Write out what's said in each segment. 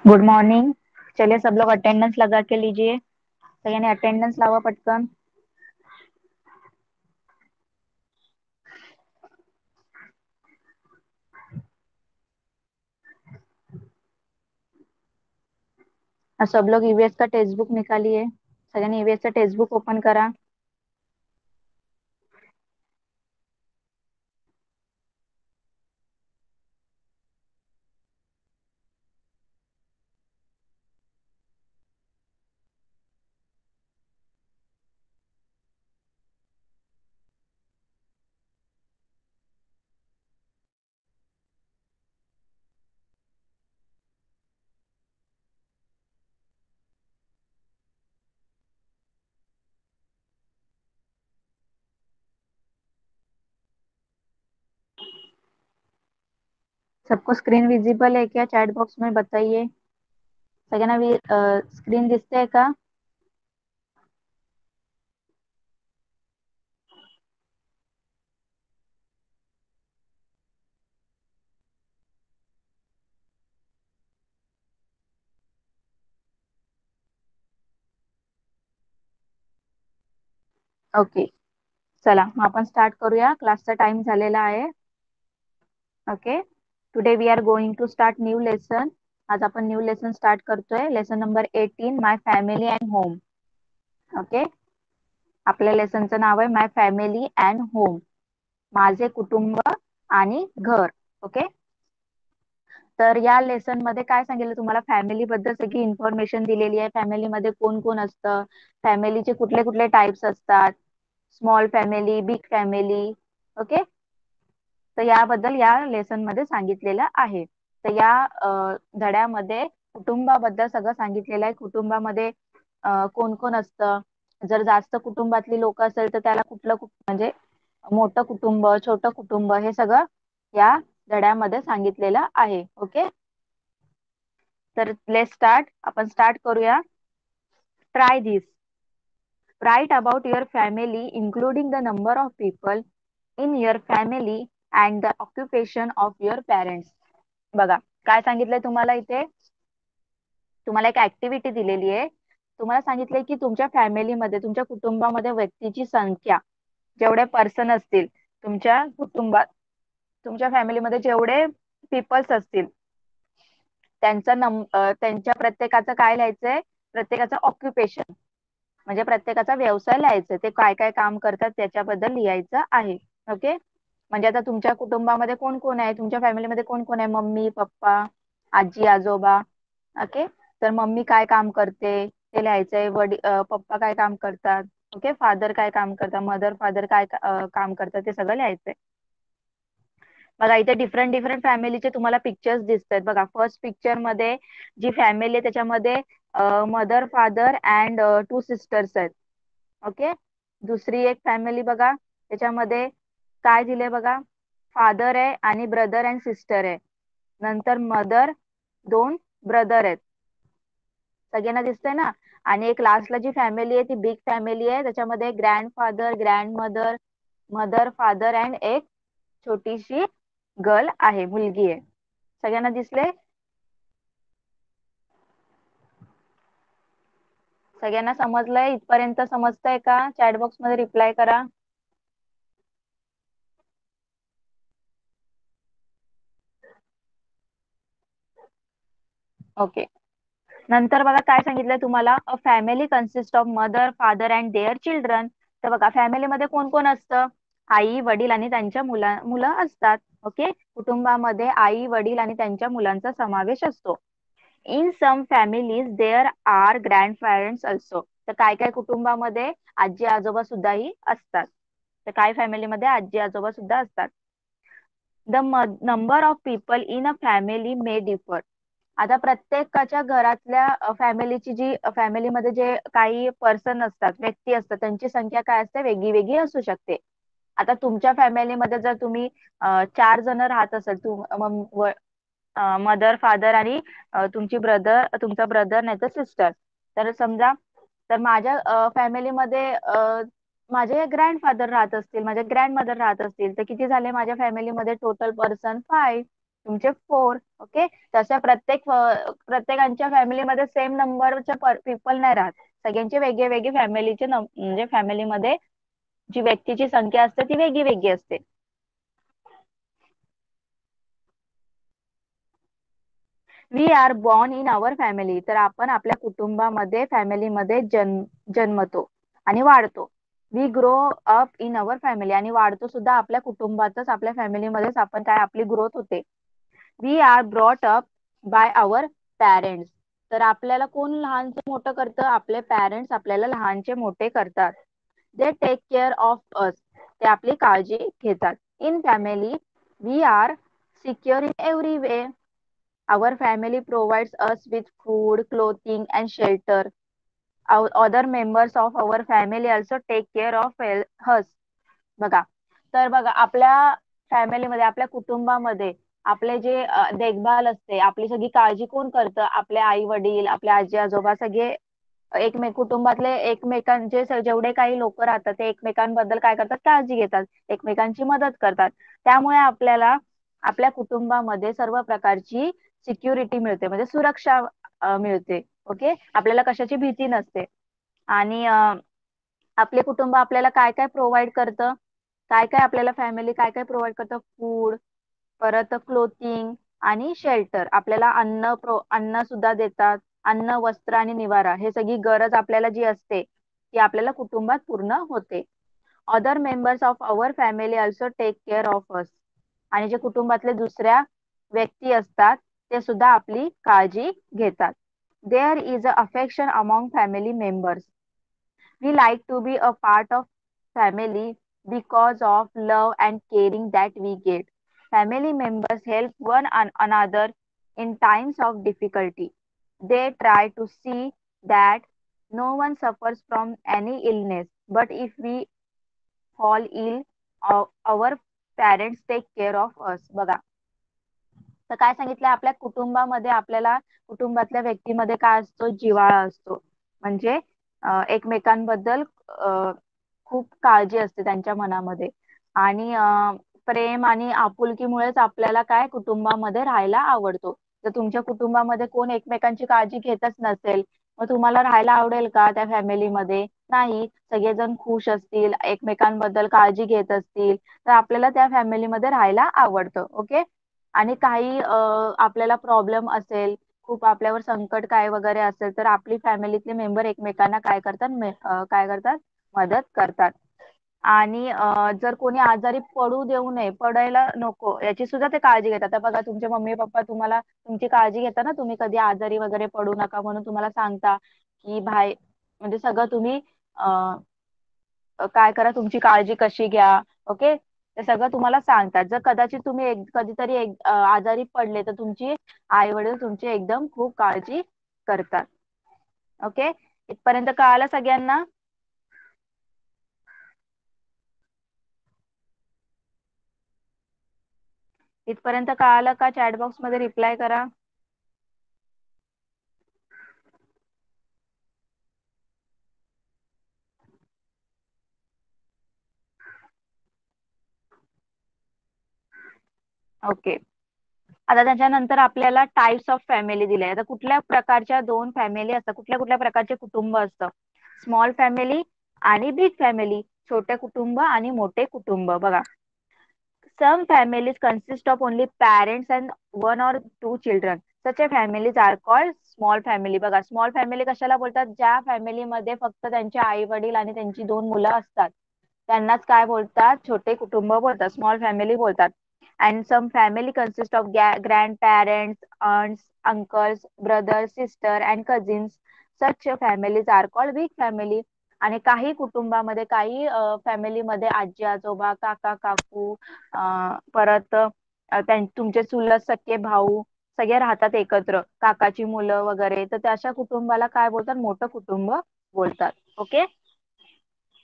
Good morning. चलिए सब लोग attendance लगा के लीजिए। तो यानी अटेंडेंस लावा पटकन। और सब लोग ईवीएस का टेक्स्ट बुक निकालिए। सगळ्यांनी ईवीएस चा टेक्स्ट बुक ओपन करा। सबको स्क्रीन विजिबल है क्या? चैट बॉक्स में बताइए। सगळ्यांना स्क्रीन दिसते का? ओके, चला मग आपण स्टार्ट करूया। क्लासचा टाइम झालेला आहे। Okay, today we are going to start new lesson. आज आपण न्यू लेसन स्टार्ट करतोय। Lesson number 18, my family and home. Okay, आपल्या लेसनचं नाव आहे माय फॅमिली अँड होम, माझे कुटुंब आणि घर। ओके, तर या लेसन मध्ये काय सांगितलं तुम्हाला? फॅमिली बद्दल सगळी इन्फॉर्मेशन दिलेली आहे। फॅमिलीमध्ये कोण कोण असतं, फॅमिलीचे कुठले कुठले टाइप्स असतात, small family, big family. Okay, तर याबद्दल या लेसन मध्ये सांगितलेलं आहे। तर या धड्यामध्ये कुटुंबाबद्दल सगळं सांगितलेलं आहे। कुटुंबामध्ये कोण कोण असतं, जर जास्त कुटुंबातली लोक असेल तर त्याला म्हणजे मोठं कुटुंब, छोटं कुटुंब, हे सगळं या धड्यामध्ये सांगितलेलं आहे। ओके, तर लेट स्टार्ट, आपण स्टार्ट करूया। Try this, write about your family including the number of people in your family and the occupation of your parents. बघा काय सांगितलंय तुम्हाला इथे। तुम्हाला एक ऍक्टिव्हिटी दिलेली आहे। तुम्हाला सांगितलंय की तुमच्या फॅमिलीमध्ये, तुमच्या कुटुंबामध्ये व्यक्तीची संख्या, जेवढे पर्सन असतील तुमच्या कुटुंबात, तुमच्या फॅमिलीमध्ये जेवढे पीपल्स असतील त्यांच्या प्रत्येकाचं काय लिहायचंय? प्रत्येकाचं ऑक्युपेशन, म्हणजे प्रत्येकाचा व्यवसाय लिहायचा, ते काय काय काम करतात त्याच्याबद्दल लिहायचं आहे। ओके, म्हणजे आता तुमच्या कुटुंबामध्ये कोण कोण आहे, तुमच्या फॅमिलीमध्ये कोण कोण आहे? मम्मी, पप्पा, आजी, आजोबा। ओके, तर मम्मी काय काम करते ते लिहायचंय। पप्पा काय काम करतात, ओके, फादर काय काम करतात, मदर फादर काय काम करतात, ते सगळं लिहायचंय। बघा इथे डिफरंट डिफरंट फॅमिलीचे तुम्हाला पिक्चर्स दिसत आहेत। बघा फर्स्ट पिक्चर मध्ये जी फॅमिली आहे त्याच्यामध्ये mother, father and two sisters आहेत। ओके, दुसरी एक फॅमिली बघा, त्याच्यामध्ये काय दिलंय बघा, फादर आहे आणि ब्रदर अँड सिस्टर आहे। नंतर मदर, दोन ब्रदर आहेत। सगळ्यांना दिसतंय ना? आणि एक लास्टला जी फॅमिली आहे ती बिग फॅमिली आहे, त्याच्यामध्ये grandfather, grand mother, mother, father and एक छोटीशी गर्ल आहे, मुलगी आहे। सगळ्यांना दिसले? सगळ्यांना समजलंय? इथपर्यंत समजतंय का? चॅट बॉक्स मध्ये रिप्लाय करा। ओके, नंतर बघा काय सांगितलंय तुम्हाला, a family consist of mother, father and their children. तर बघा फॅमिलीमध्ये कोण कोण असतं? आई, वडील आणि त्यांच्या मुलं असतात। ओके, कुटुंबामध्ये आई, वडील आणि त्यांच्या मुलांचा समावेश असतो। In some families there are grandparents also. तर काय काय कुटुंबामध्ये आजी आजोबा सुद्धाही असतात। तर काय फॅमिलीमध्ये आजी आजोबा सुद्धा असतात। The number of people in a family may differ. आता प्रत्येकाच्या घरातल्या फॅमिलीची जी फॅमिलीमध्ये जे काही पर्सन असतात, व्यक्ती असतात, त्यांची संख्या काय असते? वेगळी वेगळी असू शकते। आता तुमच्या फॅमिलीमध्ये जर तुम्ही 4 जण राहत असाल, मदर, फादर आणि तुमचा ब्रदर नाही तर सिस्टर, तर समजा, तर माझ्या फॅमिलीमध्ये माझे ग्रँडफादर राहत असतील, माझे ग्रँड मदर राहत असतील, तर किती झाले माझ्या फॅमिलीमध्ये टोटल पर्सन? 5। तुमचे 4. ओके. तसं प्रत्येकांच्या फॅमिलीमध्ये सेम नंबरचे पीपल नाही राहत. सगळ्यांचे वेगळे वेगळे फॅमिलीचे म्हणजे फॅमिलीमध्ये जी व्यक्तीची संख्या असते ती वेगळी वेगळी असते. We are born in our family, तर आपण आपल्या कुटुंबामध्ये फॅमिलीमध्ये जन्मतो आणि वाढतो. We grow up in our family, आणि वाढतो सुद्धा आपल्या कुटुंबातच, आपल्या फॅमिलीमध्येच आपण काय आपली ग्रोथ होते. We are brought up by our parents, तर आपल्याला कोण लहानचं मोठं करतं, आपले पॅरेंट्स आपल्याला लहानचे मोठे करतात. They take care of us, ते आपली काळजी घेतात. In family we are secure in every way. Our family provides us with food, clothing, and shelter. Our other members of our family also take care of us. बघा, तर बघा आपल्या फॅमिलीमध्ये, आपल्या कुटुंबामध्ये आपले जे देखभाल असते, आपली सगळी काळजी कोण करतं? आपले आई वडील, आपले आजी आजोबा, सगळे कुटुंबातले एकमेकांचे जेवढे काही लोक राहतात ते एकमेकांबद्दल काय करतात? काळजी घेतात, एकमेकांची मदत करतात. त्यामुळे आपल्याला आपल्या कुटुंबामध्ये सर्व प्रकारची सिक्युरिटी मिळते, म्हणजे सुरक्षा मिळते. ओके. आपल्याला कशाची भीती नसते. आणि आपले कुटुंब आपल्याला काय काय प्रोव्हाइड करतं? काय काय आपल्याला फॅमिली काय काय प्रोव्हाइड करतं? फूड, परत क्लोथिंग आणि शेल्टर. आपल्याला अन्न सुद्धा देतात. अन्न, वस्त्र आणि निवारा, हे सगळी गरज आपल्याला जी असते ती आपल्याला कुटुंबात पूर्ण होते. Other members of our family also take care of us, आणि जे कुटुंबातले दुसऱ्या व्यक्ती असतात ते सुद्धा आपली काळजी घेतात. There is a affection among family members. We like to be a part of family because of love and caring that we get. Family members help one another in times of difficulty. They try to see that no one suffers from any illness. But if we fall ill, our parents take care of us. बघा, तर काय सांगितलं, आपल्या कुटुंबामध्ये आपल्याला कुटुंबातल्या व्यक्तीमध्ये काय असतो? जिव्हाळा असतो. म्हणजे एकमेकांबद्दल खूप काळजी असते त्यांच्या मनामध्ये. आणि प्रेम आणि आपुलकीमुळेच आपल्याला काय कुटुंबामध्ये राहायला आवडतो. जर तुमच्या कुटुंबामध्ये कोण एकमेकांची काळजी घेतच नसेल, मग तुम्हाला राहायला आवडेल का त्या फॅमिलीमध्ये? नाही. सगळेजण खुश असतील, एकमेकांबद्दल काळजी घेत असतील, तर आपल्याला त्या फॅमिलीमध्ये राहायला आवडतं. ओके. आणि काही आपल्याला प्रॉब्लेम असेल, खूप आपल्यावर संकट काय वगैरे असेल, तर आपली फॅमिलीतले मेंबर एकमेकांना काय करतात? काय करतात? मदत करतात. आणि जर कोणी आजारी पडू देऊ नये, पडायला नको, याची सुद्धा ते काळजी घेतात. आता बघा, तुमचे मम्मी पप्पा तुम्हाला तुमची काळजी घेता ना, तुम्ही कधी आजारी वगैरे पडू नका म्हणून तुम्हाला सांगता की म्हणजे सगळं तुम्ही काय करा, तुमची काळजी कशी घ्या. ओके. ते सगळं तुम्हाला सांगतात. जर कदाचित तुम्ही कधीतरी आजारी पडले, तर तुमची आई वडील तुमची एकदम खूप काळजी करतात. ओके. इथपर्यंत कळालं सगळ्यांना? इथपर्यंत कळालं का? चॅट बॉक्स मध्ये रिप्लाय करा. ओके. आता त्याच्यानंतर आपल्याला टाइप्स ऑफ फॅमिली दिल्या. आता कुठल्या प्रकारच्या दोन फॅमिली असतात, कुठल्या कुठल्या प्रकारचे कुटुंब असतं? स्मॉल फॅमिली आणि बिग फॅमिली, छोटे कुटुंब आणि मोठे कुटुंब. बघा, some families consist of only parents and one or two children. Such a families are called small family. बघा, स्मॉल फॅमिली कशाला बोलतात? ज्या फॅमिलीमध्ये फक्त त्यांचे आई वडील आणि त्यांची दोन मुलं असतात, त्यांनाच काय बोलतात? छोटे कुटुंब बोलतात, स्मॉल फॅमिली बोलतात. And some family consist of grandparents, aunts, uncles, brothers, sister, and cousins. Such families are called big family. आणि काही कुटुंबामध्ये, काही फॅमिलीमध्ये आजी आजोबा, काका काकू, परत तुमचे चुलत सख्खे भाऊ सगळे राहतात एकत्र, काकाची मुलं वगैरे, तर त्या अशा कुटुंबाला काय बोलतात? मोठं कुटुंब बोलतात. ओके.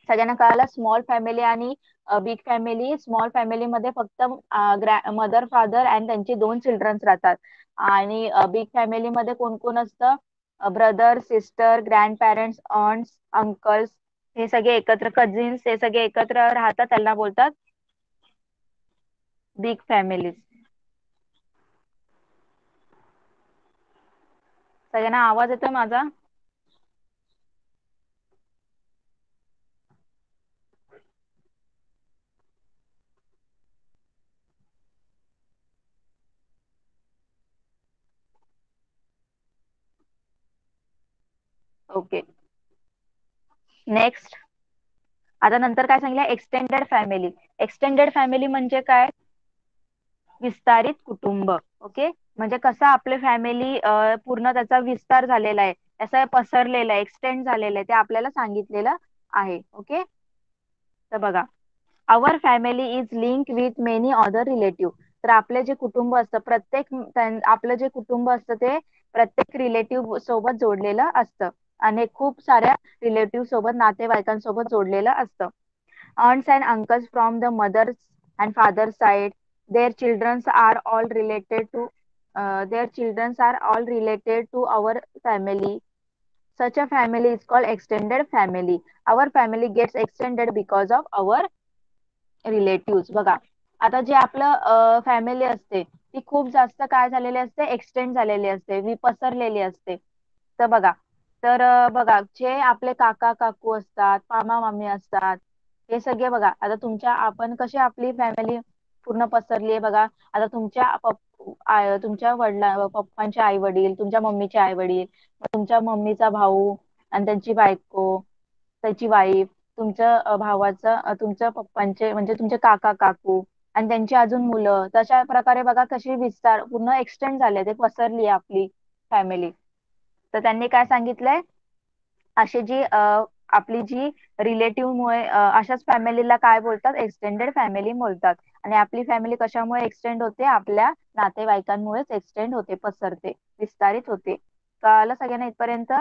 सगळ्यांना कळालं स्मॉल फॅमिली आणि बिग फॅमिली? स्मॉल फॅमिलीमध्ये फक्त मदर फादर आणि त्यांचे दोन चिल्ड्रन्स राहतात. आणि बिग फॅमिलीमध्ये कोण कोण असतं? Brother, sister, grandparents, aunts, uncles, हे सगळे एकत्र, कझिन्स, हे सगळे एकत्र राहतात, त्यांना बोलतात बिग फॅमिलीज. सगळ्यांना आवाज येतोय माझा? ओके. नेक्स्ट. आता नंतर काय सांगितलं, एक्सटेंडेड फॅमिली. एक्सटेंडेड फॅमिली म्हणजे काय? विस्तारित कुटुंब. ओके. म्हणजे कसं आपले फॅमिली पूर्ण त्याचा विस्तार झालेला आहे, त्याचा पसरलेला आहे, एक्सटेंड झालेलं आहे, ते आपल्याला सांगितलेलं आहे. ओके. तर बघा, our family is link with many other relative. तर आपले जे कुटुंब असतं, आपलं जे कुटुंब असतं ते प्रत्येक रिलेटिव्ह सोबत जोडलेलं असतं आणि खूप साऱ्या रिलेटिव्ह सोबत, नातेवाईकांसोबत जोडलेलं असतं. Aunts and uncles from the mother's and father's side, their childrens are all related to our family. Such a family is called extended family. Our family gets extended because of our relative. बघा, आता जे आपलं family असते ती खूप जास्त काय झालेली असते, एक्सटेंड झालेली असते, पसरलेली असते. तर बघा, बघा, जे आपले काका काकू असतात, मामा मामी असतात, हे सगळे बघा, आता आपण कशी आपली फॅमिली पूर्ण पसरली आहे बघा. आता तुमच्या पप्पांचे आई वडील, तुमच्या मम्मीचे आई वडील, तुमच्या मम्मीचा भाऊ आणि त्यांची बायको, त्याची वाईफ, तुमच्या तुमच्या पप्पांचे म्हणजे तुमचे काका काकू आणि त्यांची अजून मुलं, तशा प्रकारे बघा कशी विस्तार पूर्ण एक्सटेंड झाले, ते पसरली आहे आपली फॅमिली. तर त्यांनी काय सांगितलंय, अशी आपली जी रिलेटिव्ह मुळे अशाच फॅमिलीला काय बोलतात, एक्सटेंडेड फॅमिली बोलतात. आणि आपली फॅमिली कशामुळे एक्सटेंड होते, आपल्या नातेवाईकांमुळेच एक्सटेंड होते, पसरते, विस्तारित होते. कळालं सगळ्यांना इथपर्यंत?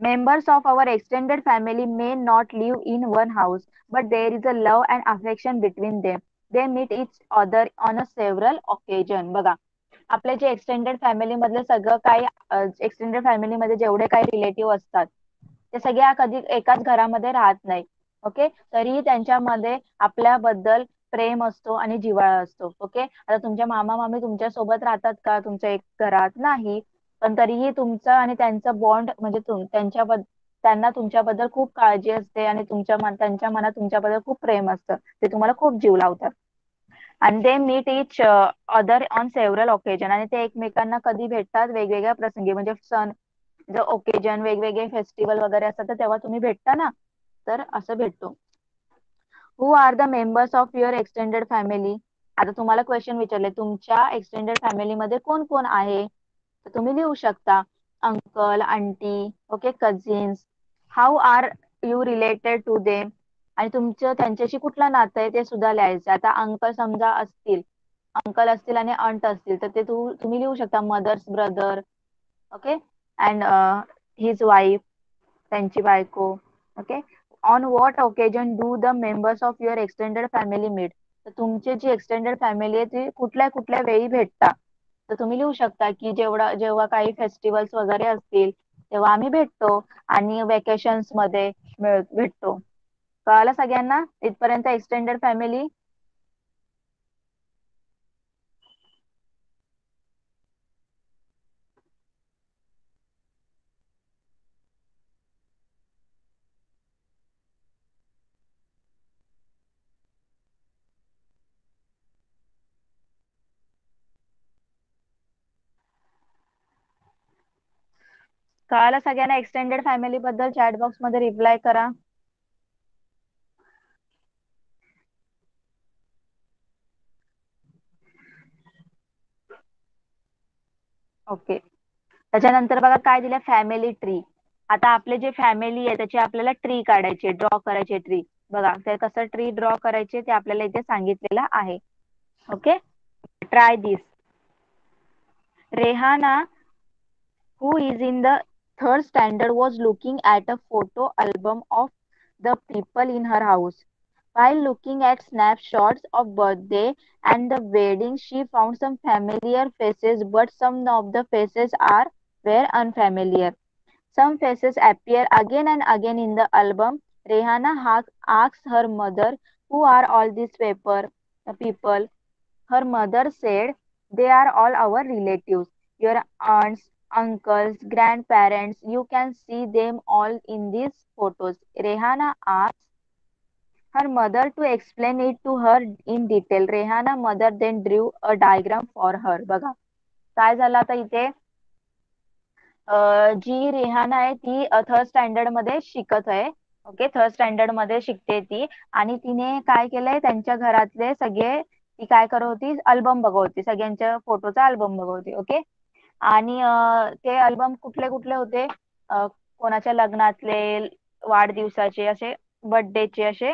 Members of our extended family may not live in one house, but there is a love and affection between them. They meet each other on a several occasion. बघा, आपले जे एक्सटेंडेड फॅमिली मधले सगळं काही, एक्सटेंडेड फॅमिली मध्ये जेवढे काही relative असतात ते सगळ्या कधी एकाच घरामध्ये राहत नाही. ओके. तरीही त्यांच्यामध्ये आपल्याबद्दल प्रेम असतो आणि जिव्हाळा असतो. ओके. आता तुमच्या मामा मामी तुमच्या सोबत राहतात का तुमच्या एक घरात? नाही. पण तरीही तुमचं आणि त्यांचं बॉन्ड म्हणजे त्यांना तुमच्याबद्दल खूप काळजी असते आणि त्यांच्या मनात तुमच्याबद्दल खूप प्रेम असतं, ते तुम्हाला खूप जीव लावतात. आणि they meet each other on several occasion. आणि ते एकमेकांना कधी भेटतात, वेगवेगळ्या प्रसंगी, म्हणजे सण, जर ओकेजन, वेगवेगळे फेस्टिवल वगैरे असतात तर तेव्हा तुम्ही भेटता ना, तर असं भेटतो. Who are the members of your extended family? आता तुम्हाला क्वेश्चन विचारले, तुमच्या एक्सटेंडेड फॅमिलीमध्ये कोण कोण आहे? तर तुम्ही लिहू शकता, uncle, aunty, okay, cousins. How are you related to them? आणि तुमचं त्यांच्याशी कुठलं नातं आहे ते सुद्धा लिहायचं. आता अंकल असतील आणि अंट असतील तर ते तुम्ही लिहू शकता, mother's brother, okay, and his wife, त्यांची बायको. Okay. On what occasion do the members of your extended family meet? तर तुमची जी एक्सटेंडेड फॅमिली आहे ती कुठल्या कुठल्या वेळी भेटता? तर तुम्ही लिहू शकता की जेव्हा काही फेस्टिवल्स वगैरे असतील तेव्हा आम्ही भेटतो आणि वेकेशन्स मध्ये भेटतो. कळालं सगळ्यांना इथपर्यंत एक्सटेंडेड फॅमिली? कळालं सगळ्यांना एक्सटेंडेड फॅमिली बद्दल? चॅट बॉक्स मध्ये रिप्लाय करा. ओके. त्याच्यानंतर बघा काय दिलं, फॅमिली ट्री. आता आपले जे फॅमिली आहे त्याची आपल्याला ट्री काढायची, ड्रॉ करायची ट्री. बघा ते कसं ट्री ड्रॉ करायचे ते आपल्याला इथे सांगितलेलं आहे. Okay. Try this. Rehana, who is in the third standard, was looking at a photo album of the people in her house. While looking at snapshots of birthday and the wedding, she found some familiar faces, but some of the faces are were unfamiliar. Some faces appear again and again in the album. Rehana asks her mother, "Who are all these people?" Her mother said, They are all our relatives, your aunts, uncles, grandparents. You can see them all in these photos. Rehana asks her mother to explain it to her in detail. Rehana mother then drew a diagram for her. बघा काय झालं आता इथे. जी रेहाना आहे ती third standard मध्ये शिकत आहे. ओके, थर्ड स्टँडर्ड मध्ये शिकते ती. आणि तिने काय केलंय, त्यांच्या घरातले सगळे ती काय करत होती, अल्बम बघत होती, सगळ्यांच्या फोटोचा अल्बम बघत होती. ओके. आणि ते अल्बम कुठले कुठले होते, कोणाच्या लग्नातले, वाढदिवसाचे, असे बर्थडेचे असे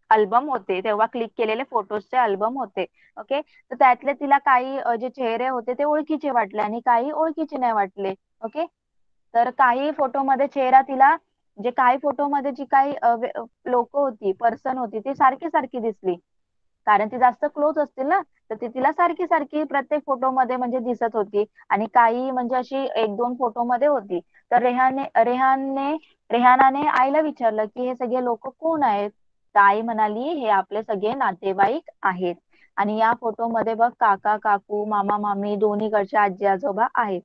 अल्बम होते, तेव्हा क्लिक केलेले फोटोजचे अल्बम होते. ओके. तर त्यातले तिला काही जे चेहरे होते ते ओळखीचे वाटले आणि काही ओळखीचे नाही वाटले. ओके. तर काही फोटोमध्ये चेहरा तिला, जे काही फोटोमध्ये जी काही लोक होती, पर्सन होती, ती सारखी सारखी दिसली. कारण ती जास्त क्लोज असतील ना, तर ती तिला सारखी सारखी प्रत्येक फोटोमध्ये म्हणजे दिसत होती. आणि काही म्हणजे अशी एक दोन फोटोमध्ये होती. तर रेहानाने आईला विचारलं की हे सगळे लोक कोण आहेत. तर आई म्हणाली हे आपले सगळे नातेवाईक आहेत. आणि या फोटोमध्ये बघ काका काकू, मामा मामी, दोन्हीकडचे आजी आजोबा आहेत.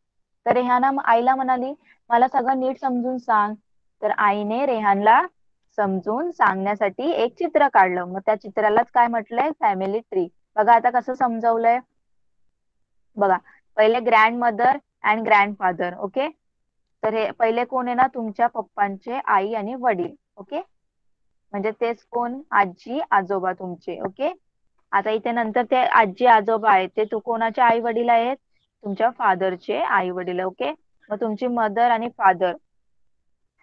तर रेहाना आईला म्हणाली मला सगळं नीट समजून सांग. तर आईने रेहानला समजून सांगण्यासाठी एक चित्र काढलं. मग त्या चित्रालाच काय म्हटलंय, फॅमिली ट्री. बघा आता कसं समजवलंय. बघा, पहिले grand mother and grandfather. Okay. तर हे पहिले कोण आहे ना, तुमच्या पप्पांचे आई आणि वडील. ओके. म्हणजे तेच कोण, आजी आजोबा तुमचे. ओके. आता इथे नंतर ते आजी आजोबा आहेत ते तू कोणाचे आई वडील आहेत, तुमच्या फादरचे आई वडील. ओके. मग तुमची मदर आणि फादर,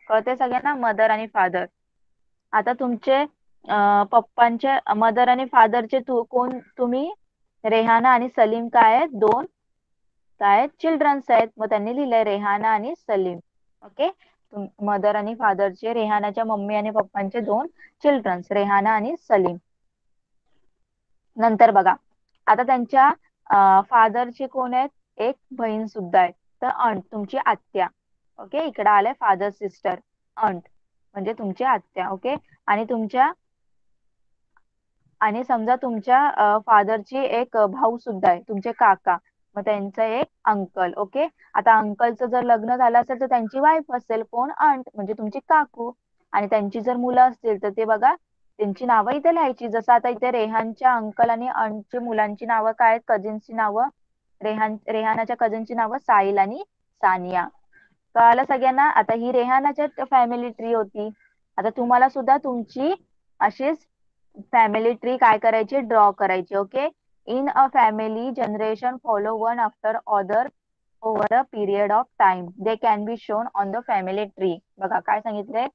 कळते सगळ्यांना, मदर आणि फादर. आता तुमचे पप्पांचे, मदर आणि फादरचे कोण तुम्ही, रेहाना आणि सलीम काय आहेत, दोन काय आहेत, चिल्ड्रन्स आहेत. मग त्यांनी लिहिलंय रेहाना आणि सलीम. ओके. मदर आणि फादरचे, रेहानाच्या मम्मी आणि पप्पांचे दोन चिल्ड्रन्स, रेहाना आणि सलीम. नंतर बघा, आता त्यांच्या फादरचे कोण आहेत, एक बहीण सुद्धा आहे. तर अंट, तुमची आत्या. ओके. इकडे आलंय फादर सिस्टर, अंट म्हणजे तुमची आत्या. ओके. आणि तुमच्या, आणि समजा तुमच्या फादरची एक भाऊ सुद्धा आहे, तुमचे काका. मग त्यांचं एक अंकल. ओके. आता अंकलचं जर लग्न झालं असेल तर त्यांची वाईफ असेल कोण, अंट म्हणजे तुमची काकू. आणि त्यांची जर मुलं असतील तर ते बघा, त्यांची नावं इथे लिहायची. जसं आता इथे रेहानच्या अंकल आणि अंटची मुलांची नावं काय आहेत, कझिन्सची नावं, रेहानाच्या कझिनची नावं साहिल आणि सानिया. कळालं सगळ्यांना. आता ही रेहानाच्या फॅमिली ट्री होती. आता तुम्हाला सुद्धा तुमची अशीच फॅमिली ट्री काय करायची, ड्रॉ करायची. Okay. In a family generation follow one after other over a period of time. They can be shown on the family tree. बघा काय सांगितलंय.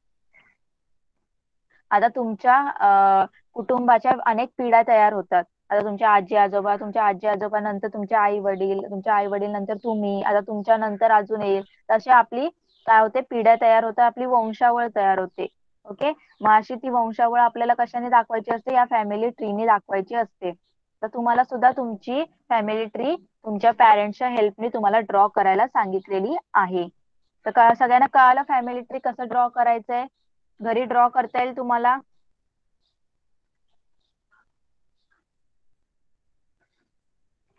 आता तुमच्या कुटुंबाच्या अनेक पिढ्या तयार होतात. आता तुमच्या आजी आजोबा, तुमच्या आजी आजोबा नंतर तुमचे आई वडील, तुमच्या आई वडील नंतर तुम्ही, आता तुमच्या नंतर अजून येईल. तशी आपली काय होते, पिढ्या तयार होतात, आपली वंशावळ तयार होते. ओके. मग अशी ती वंशावळ आपल्याला कशाने दाखवायची असते, या फॅमिली ट्रीने दाखवायची असते. तर तुम्हाला सुद्धा तुमची फॅमिली ट्री तुमच्या पॅरेंट्सच्या हेल्पने तुम्हाला ड्रॉ करायला सांगितलेली आहे. तर सगळ्यांना कळालं फॅमिली ट्री कसं ड्रॉ करायचंय, घरी ड्रॉ करता येईल तुम्हाला.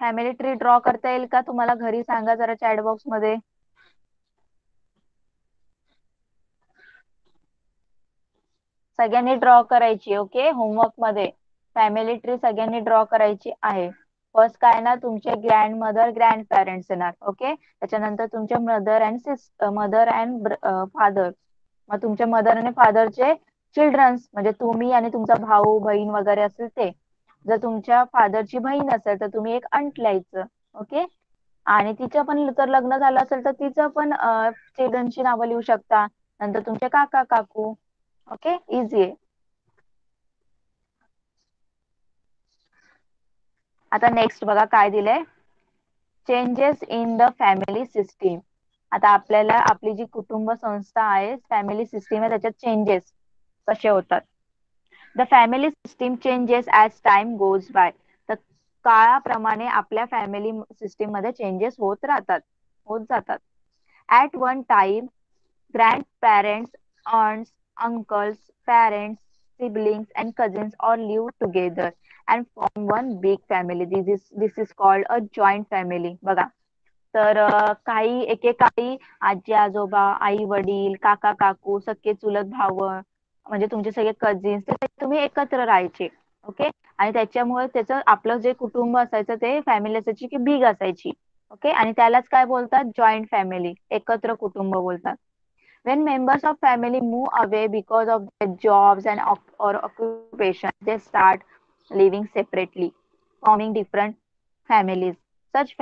फॅमिली ट्री ड्रॉ करता येईल का तुम्हाला घरी, सांगा जरा चॅट बॉक्स मध्ये. सगळ्यांनी ड्रॉ करायची. ओके. होमवर्क मध्ये फॅमिली ट्री सगळ्यांनी ड्रॉ करायची आहे. फर्स्ट काय ना, तुमचे ग्रँड मदर ग्रँड पॅरेंट्स येणार. ओके. त्याच्यानंतर तुमचे मदर अँड फादर. मग तुमच्या मदर आणि फादरचे चिल्ड्रन्स म्हणजे तुम्ही आणि तुमचा भाऊ बहीण वगैरे असेल ते. जर तुमच्या फादरची बहीण असेल तर तुम्ही एक अंट लिहायचं. ओके. आणि तिचं पण जर लग्न झालं असेल तर तिचं पण चिल्ड्रनची नावं लिहू शकता. नंतर तुमचे काका काकू. ओके. इझी आहे. आता नेक्स्ट बघा काय दिलंय, changes in the family system. आता आपल्याला आपली जी कुटुंब संस्था आहे, फॅमिली सिस्टीम आहे, त्याच्यात चेंजेस कसे होतात. The family system changes as time goes by. तर काळाप्रमाणे आपल्या फॅमिली सिस्टीम मध्ये चेंजेस होत राहतात, होत जातात. At one time grandparents, aunts, uncles, parents, siblings and cousins all live together and form one big family. This is called a joint family. बघा. तर काही एकेकाळी आजी आजोबा आई वडील काका काकू सख्खे चुलत भाव म्हणजे तुमचे सगळे कझिन्स ते तुम्ही एकत्र राहायचे. ओके. आणि त्याच्यामुळे त्याचं आपलं जे कुटुंब असायचं ते फॅमिली असायची की बिग असायची. ओके. आणि त्यालाच काय बोलतात जॉईंट फॅमिली एकत्र कुटुंब बोलतात. When members of family move away because of their jobs and or occupation, they start living separately, forming different families. Such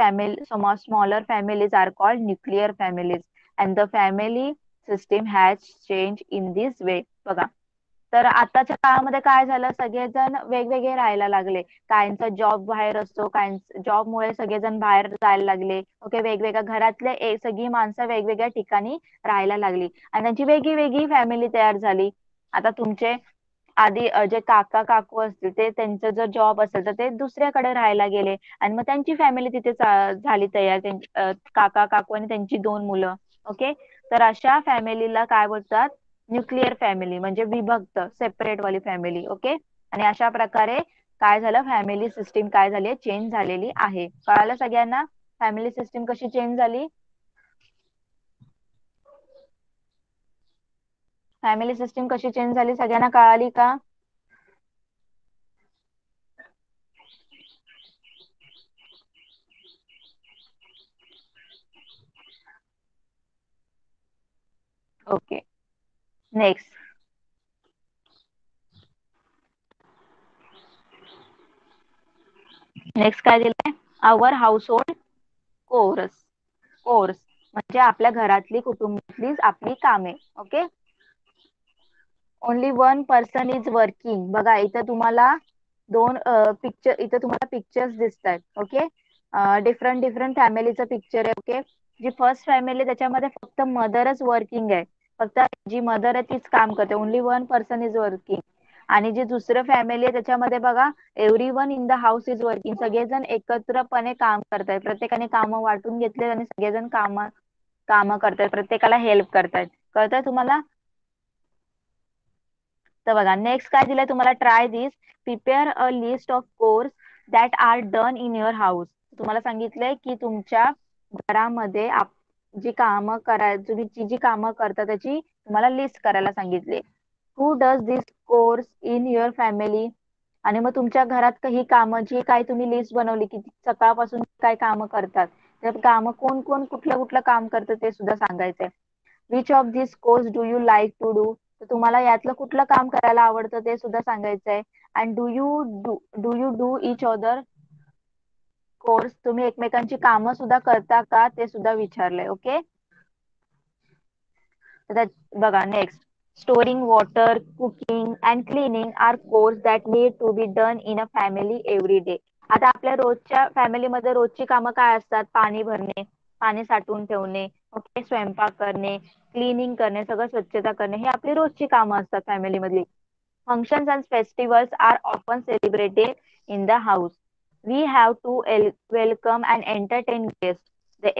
smaller families are called nuclear families, and the family system has changed in this way. बघा. तर आताच्या काळामध्ये काय झालं सगळेजण वेगवेगळे राहायला लागले. काहींचा जॉब बाहेर असतो, काही जॉबमुळे सगळेजण बाहेर जायला लागले. ओके. वेगवेगळ्या घरातले सगळी माणसं वेगवेगळ्या ठिकाणी राहायला लागली आणि त्यांची वेगळी वेगळी फॅमिली तयार झाली. आता तुमचे आधी जे काका काकू असतील ते त्यांचा जर जॉब असेल तर ते दुसऱ्याकडे राहायला गेले आणि मग त्यांची फॅमिली तिथे झाली तयार. काका काकू आणि त्यांची 2 मुलं. ओके. तर अशा फॅमिलीला काय बोलतात न्यूक्लिअर फॅमिली म्हणजे विभक्त सेपरेट वाली फॅमिली. ओके. आणि अशा प्रकारे काय झालं फॅमिली सिस्टीम काय झाली चेंज झालेली आहे. कळालं सगळ्यांना फॅमिली सिस्टीम कशी चेंज झाली. फॅमिली सिस्टीम कशी चेंज झाली सगळ्यांना कळाली का. ओके. नेक्स्ट. नेक्स्ट काय दिलंय आवर हाऊस होल्ड कोर्स. कोर्स म्हणजे आपल्या घरातली कुटुंबातली आपली कामे. Okay. Only one person is working. बघा इथं तुम्हाला इथं तुम्हाला पिक्चर्स दिसत आहेत. ओके. डिफरंट डिफरंट फॅमिलीचं पिक्चर आहे. ओके. जी फर्स्ट फॅमिली त्याच्यामध्ये फक्त मदरच वर्किंग आहे. फक्त जी मदर आहे तीच काम करते. Only one person is working. आणि जी दुसरं फॅमिली आहे त्याच्यामध्ये बघा every one in the house is working. सगळेजण एकत्रपणे काम करतायत. प्रत्येकाने कामं वाटून घेतले आणि सगळेजण कामं करतायत. प्रत्येकाला हेल्प करतायत. कळतंय तुम्हाला. तर बघा नेक्स्ट काय दिलंय तुम्हाला try this prepare a list of chores that are done in your house. तुम्हाला सांगितलंय की तुमच्या घरामध्ये जी कामं तुम्ही जी कामं करता त्याची तुम्हाला लिस्ट करायला सांगितले. Who does this course in your family. आणि मग तुमच्या घरात ही कामं जी काय तुम्ही लिस्ट बनवली की सकाळपासून काय कामं करतात तर कामं कोण कोण कुठलं कुठलं काम करतं ते सुद्धा सांगायचंय. Which of this chores do you like to do. तर तुम्हाला यातलं कुठलं काम करायला आवडतं ते सुद्धा सांगायचंय. And do you do each other course. तुम्ही एकमेकांची कामं सुद्धा करता का ते सुद्धा विचारलंय. ओके. तर बघा next storing water cooking and cleaning are chores that need to be done in a family every day. आता आपल्या रोजच्या फॅमिलीमध्ये रोजची कामं काय असतात पाणी भरणे पाणी साठवून ठेवणे. ओके. स्वयंपाक करणे क्लिनिंग करणे सगळं स्वच्छता करणे ही आपली रोजची कामं असतात फॅमिलीमधली. Functions and festivals are often celebrated in the house. We have to welcome and entertain guests. The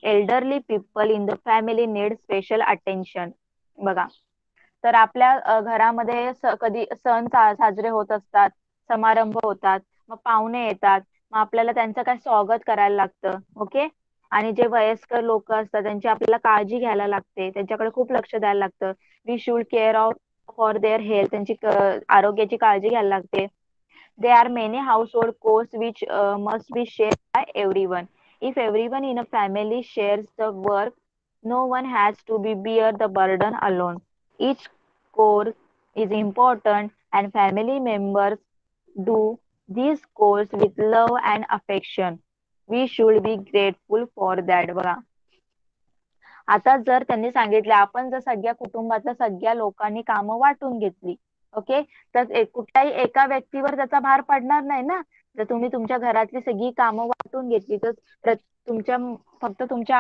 elderly people in the family need special attention. बघा. तर आपल्या घरामध्ये कधी सण साजरे होत असतात. समारंभ होतात. मग पाहुणे येतात. मग आपल्याला त्यांचं काय स्वागत करायला लागतं. ओके. आणि जे वयस्कर लोक असतात त्यांची आपल्याला काळजी घ्यायला लागते. त्यांच्याकडे खूप लक्ष द्यायला लागतं. We should care of for their health. त्यांची आरोग्याची काळजी घ्यायला लागते. There are many household chores which must be shared by everyone. If everyone in a family shares the work, no one has to bear the burden alone. Each chore is important and family members do these chores with love and affection. We should be grateful for that. बघा. आता जर त्यांनी सांगितले आपण जर सगळ्या कुटुंबातल्या सगळ्या लोकांनी कामं वाटून घेतली. ओके. तर कुठल्याही एका व्यक्तीवर त्याचा भार पडणार नाही ना. जर तुम्ही तुमच्या घरातली सगळी कामं वाटून घेतली तर तुमच्या फक्त तुमच्या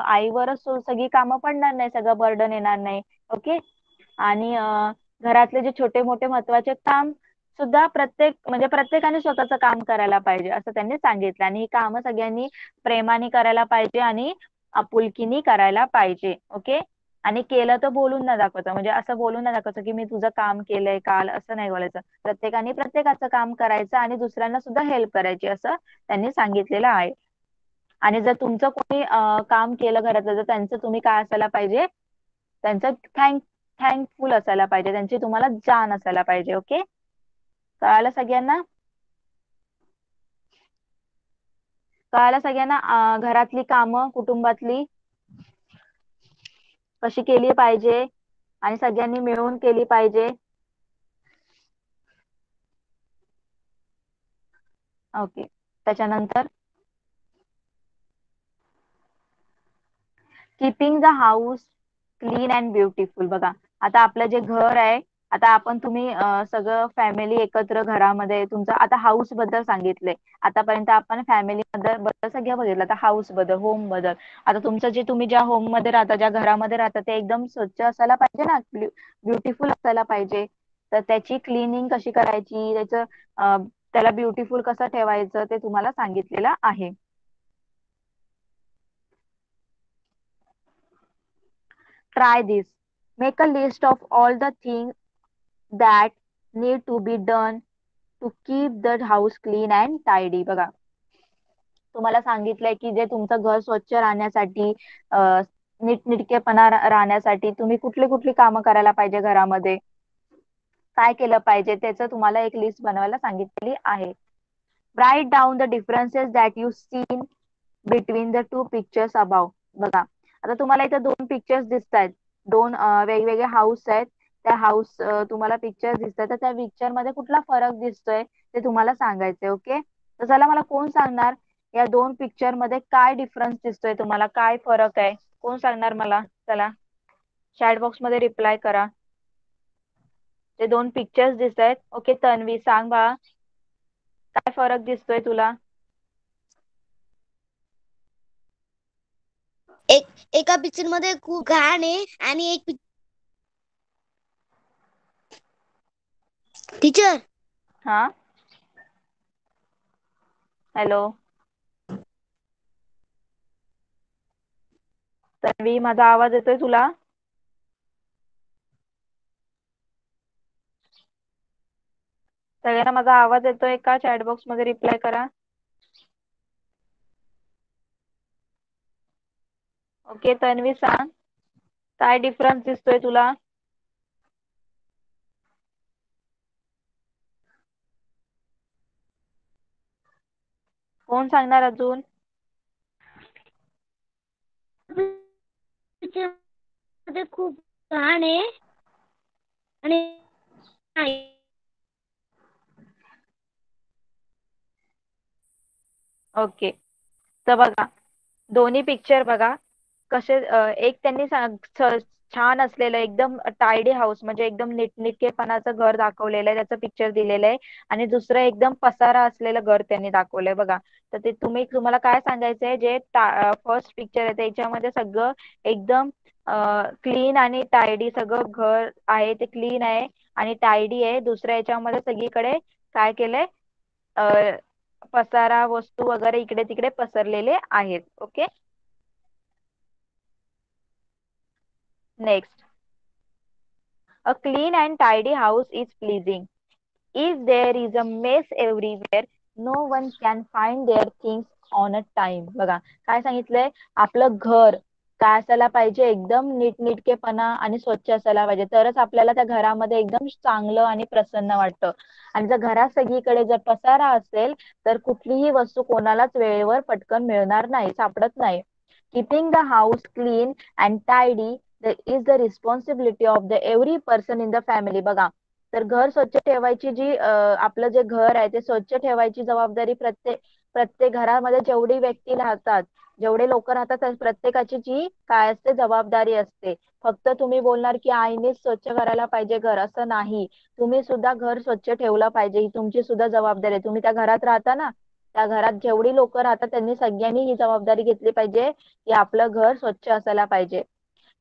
आईवरच सगळी कामं पडणार नाही सगळं बर्डन येणार नाही. ओके. आणि घरातले जे छोटे मोठे महत्वाचे काम सुद्धा म्हणजे प्रत्येकाने स्वतःचं काम करायला पाहिजे असं त्यांनी सांगितलं. आणि ही कामं सगळ्यांनी प्रेमाने करायला पाहिजे आणि आपुलकीनी करायला पाहिजे. ओके. आणि केलं तर बोलून नाही दाखवायचं, म्हणजे असं बोलून नाही दाखवायचं की मी तुझं काम केलंय काल, असं नाही बोलायचं. प्रत्येकाने प्रत्येकाचं काम करायचं आणि दुसऱ्यांना सुद्धा हेल्प करायची, असं त्यांनी सांगितलेलं आहे. आणि जर तुमचं कोणी काम केलं घराचं, तर त्यांचं तुम्ही काय असायला पाहिजे, त्यांचं थँकफुल असायला पाहिजे, त्यांची तुम्हाला जाण असायला पाहिजे. ओके, कळालं सगळ्यांना? कळालं सगळ्यांना? घरातली कामं कुटुंबातली कशी केली पाहिजे आणि सगळ्यांनी मिळून केली पाहिजे. ओके, त्याच्यानंतर keeping the house clean and beautiful. बघा, आता आपलं जे घर आहे, आता आपण तुम्ही सगळं फॅमिली एकत्र घरामध्ये तुमचं, आता हाऊस बद्दल सांगितलंय. आतापर्यंत आपण फॅमिली बद्दल सगळं बघितलं, आता हाऊस बद्दल, होम बद्दल. आता तुमचं जे तुम्ही ज्या होम मध्ये राहता, ज्या घरामध्ये राहता, ते एकदम स्वच्छ असायला पाहिजे ना, ब्युटिफुल असायला पाहिजे. तर त्याची क्लिनिंग कशी करायची, त्याला ब्युटिफुल कसं ठेवायचं, ते तुम्हाला सांगितलेलं आहे. Try this. Make a list of all the things that need to be done to keep the house clean and tidy. बघा, तुम्हाला सांगितलंय की जे तुमचं घर स्वच्छ राहण्यासाठी, नीटनेटकेपणा राहण्यासाठी तुम्ही कुठली कुठली कामं करायला पाहिजे घरामध्ये, काय केलं पाहिजे, त्याचं तुम्हाला एक लिस्ट बनवायला सांगितलेली आहे. Write down the differences that you seen between the two pictures above. बघा, आता तुम्हाला इथे दोन पिक्चर्स दिसत आहेत, दोन वेगवेगळे हाऊस आहेत. त्या हाऊस तुम्हाला पिक्चर दिसतात, तर त्या पिक्चर मध्ये कुठला फरक दिसतोय ते तुम्हाला सांगायचंय. ओके, तर चला, मला कोण सांगणार या दोन पिक्चर मध्ये काय डिफरन्स दिसतोय तुम्हाला, काय फरक आहे, कोण सांगणार मला? चला, चॅट बॉक्स मध्ये रिप्लाय करा. ते दोन पिक्चर्स दिसत आहेत. ओके, तन्वी सांग बा, काय फरक दिसतोय तुला? एका पिक्चर मध्ये खूप घाण आहे आणि एक टीचर. हा, हॅलो तन्वी, माझा आवाज येतोय तुला? सगळ्यांना माझा आवाज येतोय का? चॅट बॉक्स मध्ये रिप्लाय करा. ओके, तन्वी सांग, काय डिफरन्स दिसतोय तुला? कोण सांगणार अजून? पिक्चर मध्ये खूप घाण आहे आणि ओके, तर बघा, दोन्ही पिक्चर बघा कसे, एक त्यांनी छान असलेलं एकदम टायडी हाऊस, म्हणजे एकदम नीटनेटकेपणाचं घर दाखवलेलं आहे, त्याचं पिक्चर दिलेलं आहे. आणि दुसरं एकदम पसारा असलेलं घर त्यांनी दाखवलंय. बघा, तर ते तुम्हाला काय सांगायचंय, जे फर्स्ट पिक्चर आहे त्याच्यामध्ये सगळं एकदम क्लीन आणि टायडी सगळं घर आहे, ते क्लीन आहे आणि टायडी आहे. दुसऱ्या याच्यामध्ये सगळीकडे काय केलंय, पसारा, वस्तू वगैरे इकडे तिकडे पसरलेले आहेत. Okay, next. A clean and tidy house is pleasing. If there is a mess everywhere, no one can find their things on a time. बघा, काय सांगितलंय, आपलं घर काय असायला पाहिजे, एकदम नीटनेटकेपणा आणि स्वच्छ असायला पाहिजे, तरच आपल्याला त्या घरामध्ये एकदम चांगलं आणि प्रसन्न वाटतं. आणि जर घरात सगळीकडे जर पसारा असेल, तर कुठलीही वस्तू कोणालाच वेळेवर पटकन मिळणार नाही, सापडत नाही. Keeping the house clean and tidy is the responsibility of the every person in the family. बघा, तर घर स्वच्छ ठेवायची जी आपलं जे घर आहे ते स्वच्छ ठेवायची जबाबदारी प्रत्येक प्रत्येक घरामध्ये जेवढी व्यक्ती राहतात, जेवढे लोक राहतात, प्रत्येकाची जी काय असते, जबाबदारी असते. फक्त तुम्ही बोलणार की आईनेच स्वच्छ करायला पाहिजे घर, असं नाही. तुम्ही सुद्धा घर स्वच्छ ठेवलं पाहिजे, ही तुमची सुद्धा जबाबदारी आहे. तुम्ही त्या घरात राहता ना, त्या घरात जेवढी लोक राहतात त्यांनी सगळ्यांनी ही जबाबदारी घेतली पाहिजे की आपलं घर स्वच्छ असायला पाहिजे.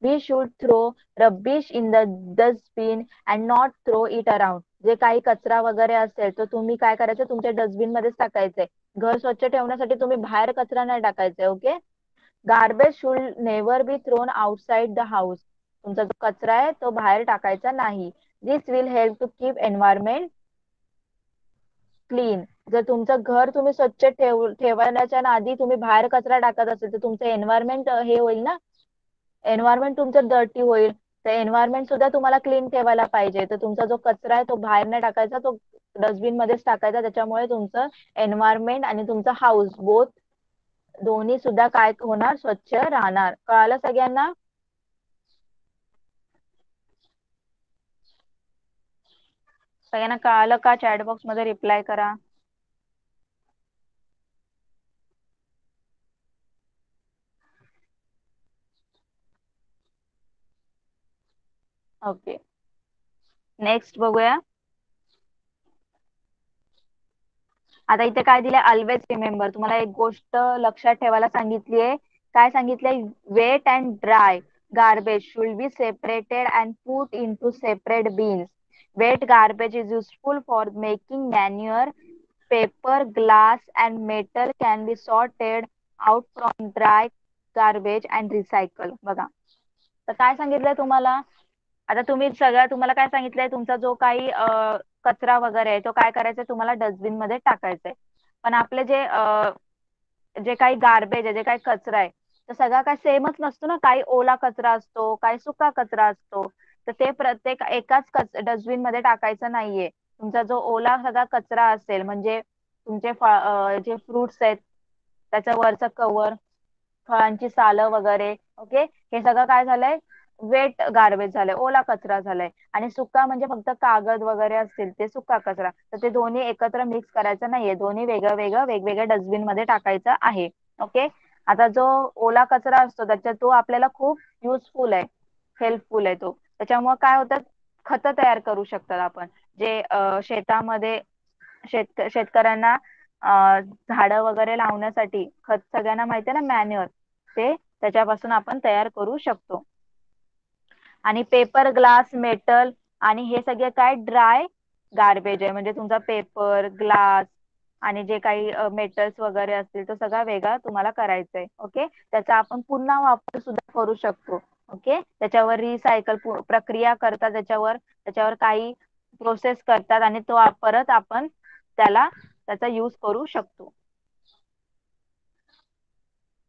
We should throw rubbish in the dustbin and not throw it around. जे काही कचरा वगैरे असेल तर तुम्ही काय करायचं, तुमच्या डस्टबिन मध्येच टाकायचंय. घर स्वच्छ ठेवण्यासाठी तुम्ही बाहेर कचरा नाही टाकायचा. Okay, garbage should never be thrown outside the house. तुमचा जो कचरा आहे तो बाहेर टाकायचा नाही. This will help to keep environment clean. जर तुमचं घर तुम्ही स्वच्छ ठेवण्याच्या आधी तुम्ही बाहेर कचरा टाकत असेल तर तुमचं एन्व्हायरमेंट हे होईल ना, एन्व्हायरमेंट तुमचं डर्टी होईल. तर एन्व्हायरमेंट सुद्धा तुम्हाला क्लीन ठेवायला पाहिजे. तर तुमचा जो कचरा आहे तो बाहेर नाही टाकायचा, तो डस्टबिन मध्येच टाकायचा. त्याच्यामुळे तुमचं एन्व्हायरमेंट आणि तुमचा हाऊस बोथ दोन्ही सुद्धा काय होणार, स्वच्छ राहणार. कळालं सगळ्यांना? सगळ्यांना कळालं का? चॅट बॉक्स मध्ये रिप्लाय करा. ओके, नेक्स्ट बघूया. आता इथे काय दिलंय, ऑलवेज रिमेंबर. तुम्हाला एक गोष्ट लक्षात ठेवायला सांगितली आहे. काय सांगितलंय? Wet and dry garbage should be separated and put into separate bins. Wet garbage is useful for making manure. Paper, glass and metal can be sorted out from dry garbage and recycle. बघा, तर काय सांगितलंय तुम्हाला? आता तुम्ही सगळं, तुम्हाला काय सांगितलंय, तुमचा जो काही कचरा वगैरे आहे तो काय करायचा, तुम्हाला डस्टबिन मध्ये टाकायचा आहे. पण आपले जे जे काही गार्बेज आहे, जे काही कचरा आहे, तर सगळा काय सेमच नसतो ना. काही ओला कचरा असतो, काही सुका कचरा असतो. तर ते प्रत्येक एकाच डस्टबिन मध्ये टाकायचं नाहीये. तुमचा जो ओला सगळा कचरा असेल, म्हणजे तुमचे जे फ्रुट्स आहेत त्याच्या वरचं कवर, फळांची सालं वगैरे, ओके, हे सगळं काय झालंय, वेट गार्बेज झालंय, ओला कचरा झालाय. आणि सुका म्हणजे फक्त कागद वगैरे असतील ते सुका कचरा. तर ते दोन्ही एकत्र मिक्स करायचं नाहीये, दोन्ही वेगळं वेगळं वेगवेगळ्या डस्टबिन मध्ये टाकायचं आहे. ओके. आता जो ओला कचरा असतो त्याच्यात तो आपल्याला खूप युजफुल आहे, हेल्पफुल आहे तो. त्याच्यामुळे काय होतं, खतं तयार करू शकतात आपण. जे शेतामध्ये शेतकऱ्यांना झाडं वगैरे लावण्यासाठी खत, सगळ्यांना माहिती आहे ना, मॅन्युअर, ते त्याच्यापासून आपण तयार करू शकतो. आणि पेपर, ग्लास, मेटल आणि हे सगळे काय, ड्राय गार्बेज आहे. म्हणजे तुमचा पेपर, ग्लास आणि जे काही मेटल्स वगैरे असतील तो सगळा वेगळा तुम्हाला करायचा आहे. ओके. त्याचा आपण पुन्हा वापर सुद्धा करू शकतो. ओके. त्याच्यावर रिसायकल प्रक्रिया करतात, त्याच्यावर त्याच्यावर काही प्रोसेस करतात आणि तो परत आपण त्याचा यूज करू शकतो.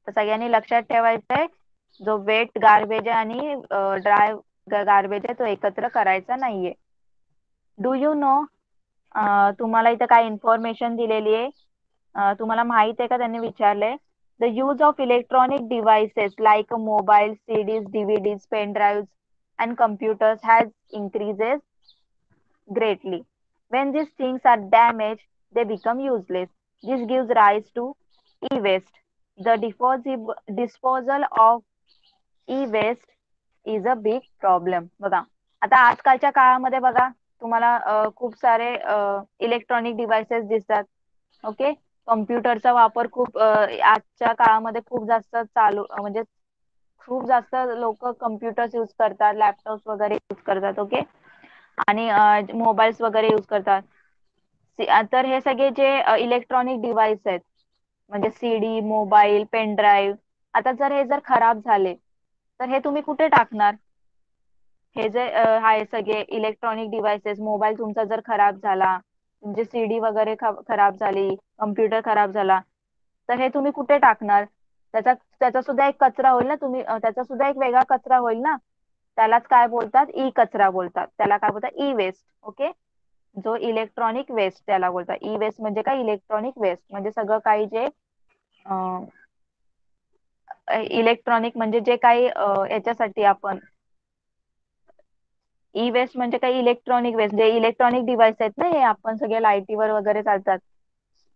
तर सगळ्यांनी लक्षात ठेवायचंय, जो वेट गार्बेज आणि ड्राय गार्बेज आहे तो एकत्र करायचा नाहीये. डू यू नो, तुम्हाला इथं काय इन्फॉर्मेशन दिलेली आहे, तुम्हाला माहित आहे का, त्यांनी विचारलंय. The use of electronic devices like mobile, CDs, DVDs, pen drive and computers has increases greatly. When these things are damaged, they become useless. This gives rise to e-waste. The disposal of e-waste is a big problem. बघा, आता आजकालच्या काळामध्ये बघा, तुम्हाला खूप सारे electronic devices दिसतात. Okay. कम्प्युटरचा वापर खूप आजच्या काळामध्ये खूप जास्त चालू म्हणजे खूप जास्त लोक कम्प्युटर्स यूज करतात, लॅपटॉप्स वगैरे यूज करतात. ओके. आणि मोबाईल्स वगैरे यूज करतात. तर हे सगळे जे इलेक्ट्रॉनिक डिव्हाइस आहेत, म्हणजे सीडी, मोबाईल, पेन ड्राईव्ह, आता जर हे जर खराब झाले तर हे तुम्ही कुठे टाकणार? हे जे आहे सगळे इलेक्ट्रॉनिक डिव्हाइसेस, मोबाईल तुमचा जर खराब झाला, म्हणजे सीडी वगैरे खराब झाली, कम्प्युटर खराब झाला, तर हे तुम्ही कुठे टाकणार? त्याचा त्याचा सुद्धा एक कचरा होईल ना, तुम्ही त्याचा सुद्धा एक वेगळा कचरा होईल ना. त्यालाच काय बोलतात, ई कचरा बोलतात. त्याला काय बोलतात, ई वेस्ट. ओके. जो इलेक्ट्रॉनिक वेस्ट त्याला बोलतात. ई वेस्ट म्हणजे काय, इलेक्ट्रॉनिक वेस्ट म्हणजे सगळं काही जे इलेक्ट्रॉनिक म्हणजे जे काही याच्यासाठी आपण, ई वेस्ट म्हणजे काही इलेक्ट्रॉनिक वेस्ट, जे इलेक्ट्रॉनिक डिव्हाइस आहेत ना, हे आपण सगळे लाईटीवर वगैरे चालतात,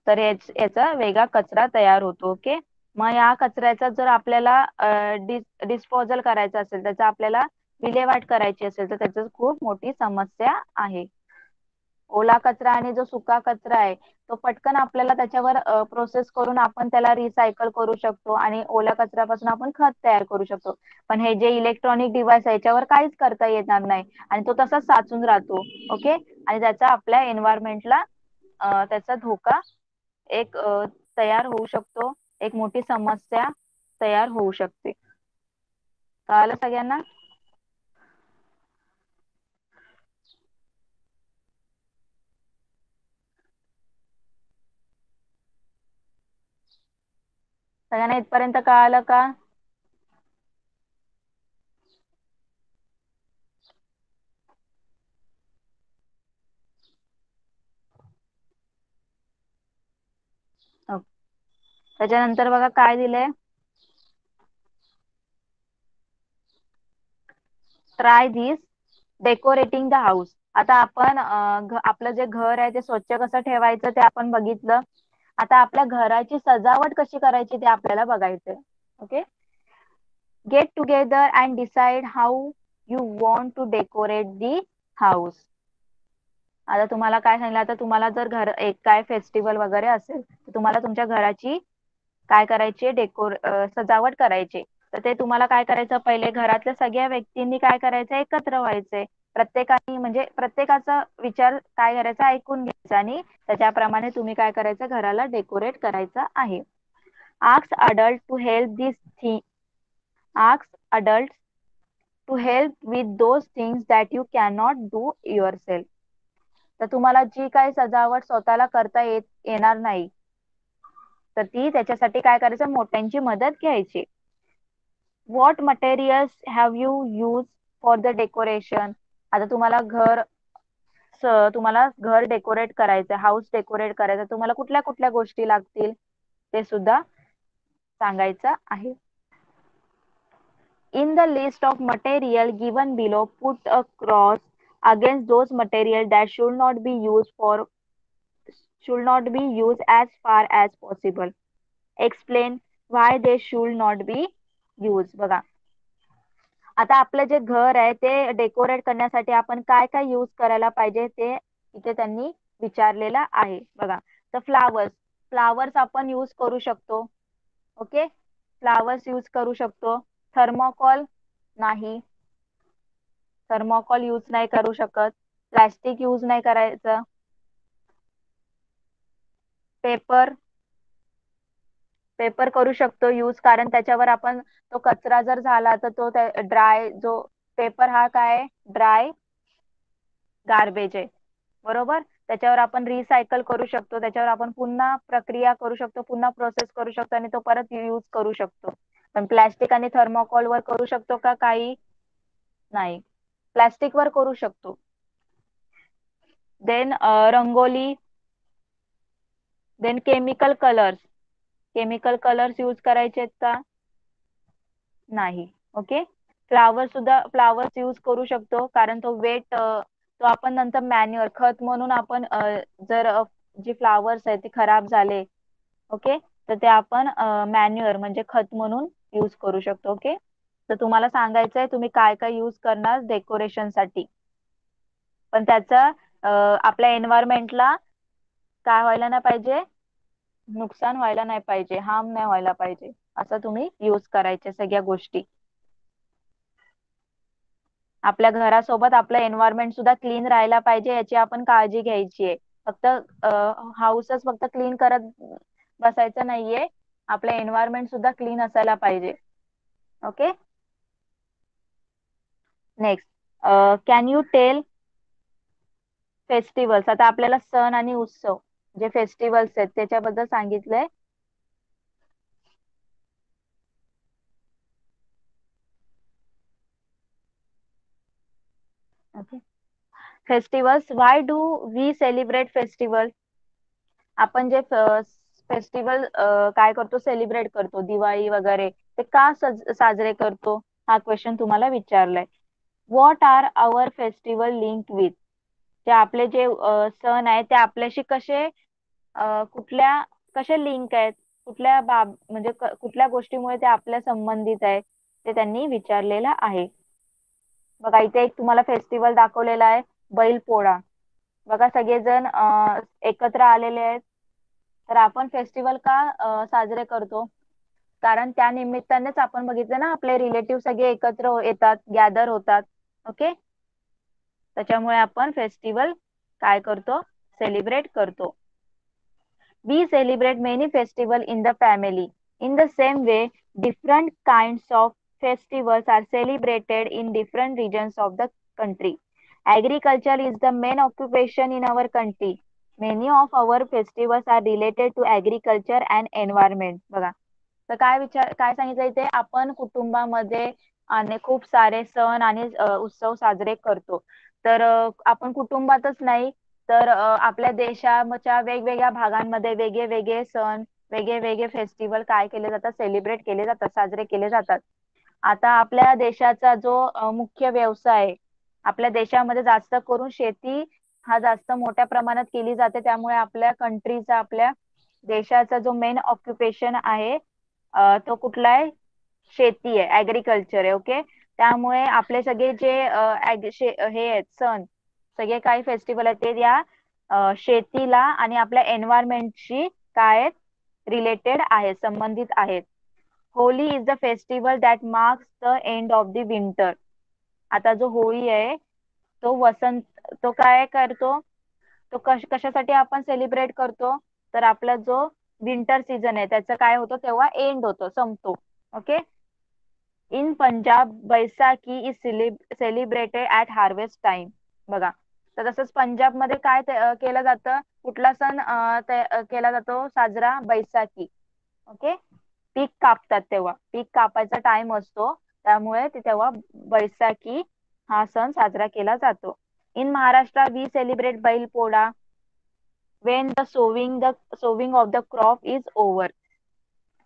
तर याचा वेगळा कचरा तयार होतो. ओके. मग या कचऱ्याचा जर आपल्याला डिस्पोजल करायचा असेल, त्याचा आपल्याला विल्हेवाट करायची असेल, तर त्याची खूप मोठी समस्या आहे. ओला कचरा आणि जो सुका कचरा आहे तो पटकन आपल्याला त्याच्यावर प्रोसेस करून आपण त्याला रिसायकल करू शकतो आणि ओल्या कचऱ्यापासून आपण खत तयार करू शकतो. पण हे जे इलेक्ट्रॉनिक डिव्हाइस आहे याच्यावर काहीच करता येणार नाही आणि तो तसाच साचून राहतो. ओके. आणि त्याचा आपल्या एन्व्हायरमेंटला त्याचा धोका एक तयार होऊ शकतो, एक मोठी समस्या तयार होऊ शकते. कळालं सगळ्यांना? सगळ्यांना इथपर्यंत कळालं का? ओके. त्याच्यानंतर बघा काय दिलंय, try this decorating the house. आता आपण आपलं जे घर आहे ते स्वच्छ कसं ठेवायचं ते आपण बघितलं. आता आपल्या घराची सजावट कशी करायची ते आपल्याला बघायचंय. Okay. Get together and decide how you want to decorate the house. आता तुम्हाला काय सांगितलं, आता तुम्हाला जर घर एक काय फेस्टिवल वगैरे असेल तर तुम्हाला तुमच्या घराची काय करायची, सजावट करायची. तर ते तुम्हाला काय करायचं, पहिले घरातल्या सगळ्या व्यक्तींनी काय करायचं, एकत्र व्हायचंय. प्रत्येकाने म्हणजे प्रत्येकाचा विचार काय करायचा ऐकून घ्यायचा आणि त्याच्याप्रमाणे तुम्ही काय करायचं, घराला डेकोरेट करायचं आहे. Ask adult to help this thing ask adult to help with those things that you cannot do your. तर तुम्हाला जी काही सजावट स्वतःला करता येणार नाही तर ती त्याच्यासाठी काय करायचं, मोठ्यांची मदत घ्यायची. What materials have you use for the decoration. आता तुम्हाला घर डेकोरेट करायचं, हाऊस डेकोरेट करायचं, तुम्हाला कुठल्या कुठल्या गोष्टी लागतील ते सुद्धा सांगायचं आहे. In the list of material given below, put a cross against those material that should not be used as far as possible. Explain why they should not be used. बघा, आता आपलं जे घर आहे ते डेकोरेट करण्यासाठी आपण काय काय यूज करायला पाहिजे ते इथे त्यांनी विचारलेलं आहे. बघा, तर फ्लावर्स आपण यूज करू शकतो. ओके, फ्लावर्स यूज करू शकतो. थर्मोकॉल नाही, थर्मोकॉल यूज नाही करू शकत. प्लास्टिक यूज नाही करायचं. पेपर पेपर करू शकतो यूज, कारण त्याच्यावर आपण तो कचरा जर झाला तर तो ड्राय जो पेपर हा काय ड्राय गार्बेज आहे, बरोबर. त्याच्यावर आपण रिसायकल करू शकतो, त्याच्यावर आपण पुन्हा प्रक्रिया करू शकतो, पुन्हा प्रोसेस करू शकतो आणि तो परत यूज करू शकतो. पण प्लॅस्टिक आणि थर्मोकॉल वर करू शकतो का, काही नाही. प्लॅस्टिक वर करू शकतो. Then rangoli, then chemical colours use करायचे आहेत का, नाही. ओके, फ्लावर्स यूज करू शकतो, कारण तो तो आपण नंतर मॅन्युअर खत म्हणून आपण जर जे फ्लावर्स आहेत ते खराब झाले, ओके, तर ते आपण मॅन्युअर म्हणजे खत म्हणून यूज करू शकतो. ओके, तर तुम्हाला सांगायचंय तुम्ही काय काय यूज करणार डेकोरेशन साठी, पण त्याचा आपल्या एन्व्हायरमेंटला काय व्हायला नाही पाहिजे, नुकसान व्हायला नाही पाहिजे, हार्म नाही व्हायला पाहिजे, असं तुम्ही यूज करायचे सगळ्या गोष्टी. आपल्या घरासोबत आपलं एन्व्हायरमेंट सुद्धा क्लीन राहायला पाहिजे, याची आपण काळजी घ्यायची आहे. फक्त हाऊसच फक्त क्लीन करत बसायचं नाहीये, आपलं एन्व्हायरमेंट सुद्धा क्लीन असायला पाहिजे. Okay, next, can you tell festivals. आता आपल्याला सण आणि उत्सव जे फेस्टिवल्स आहेत त्याच्याबद्दल सांगितलंय. Okay, festivals, why do we celebrate festival. आपण जे फेस्टिवल काय करतो, सेलिब्रेट करतो, दिवाळी वगैरे, ते का साजरे करतो, हा क्वेश्चन तुम्हाला विचारलाय. What are our festival link with. जे आपले जे सण आहेत ते आपल्याशी कसे लिंक आहेत, कुठल्या म्हणजे कुठल्या गोष्टीमुळे ते आपल्या संबंधित आहे ते त्यांनी विचारलेलं आहे. बघा, इथे एक तुम्हाला फेस्टिवल दाखवलेला आहे, बैलपोळा. बघा, सगळेजण एकत्र आलेले आहेत. तर आपण फेस्टिवल का साजरे करतो, कारण त्या निमित्तानेच आपण बघितलं ना, आपले रिलेटिव्ह सगळे एकत्र येतात, गॅदर होतात. ओके, त्याच्यामुळे आपण फेस्टिवल काय करतो, सेलिब्रेट करतो. We celebrate many festivals in the family. In the same way, different kinds of festivals are celebrated in different regions of the country. Agriculture is the main occupation in our country. Many of our festivals are related to agriculture and environment. बघा, तर काय सांगितलं इथे, आपण कुटुंबामध्ये आणि खूप सारे सण आणि उत्सव साजरे करतो. तर आपण कुटुंबातच नाही तर आपल्या देशाच्या वेगवेगळ्या भागांमध्ये वेगळे वेगळे सण, वेगळे वेगळे फेस्टिवल काय केले जातात, सेलिब्रेट केले जातात, साजरे केले जातात. आता आपल्या देशाचा जो मुख्य व्यवसाय आहे, आपल्या देशामध्ये जास्त करून शेती हा जास्त मोठ्या प्रमाणात केली जाते. त्यामुळे आपल्या कंट्रीचा, आपल्या देशाचा जो मेन ऑक्युपेशन आहे तो कुठला आहे, शेती आहे, ऍग्रिकल्चर आहे. ओके. त्यामुळे आपले सगळे जे हे आहेत सण, सगळे काही फेस्टिवल आहेत ते या शेतीला आणि आपल्या एन्व्हायरमेंटशी काय रिलेटेड आहेत, संबंधित आहेत. Holy is the festival that marks the end of the winter. आता जो होळी आहे तो वसंत, तो काय करतो, तो कशासाठी आपण सेलिब्रेट करतो, तर आपला जो विंटर सीझन आहे त्याचं काय होतं तेव्हा एंड होतो, संपतो. Okay. In Punjab Baisakhi is celebrated at harvest time. बघा, तर तसंच पंजाबमध्ये काय केलं जातं, कुठला सण केला जातो साजरा, बैसाखी. ओके. पीक कापतात तेव्हा, पीक कापायचा टाइम असतो, त्यामुळे ते तेव्हा बैसाखी हा सण साजरा केला जातो. In Maharashtra we celebrate Bailpola when the sowing of the crop is over.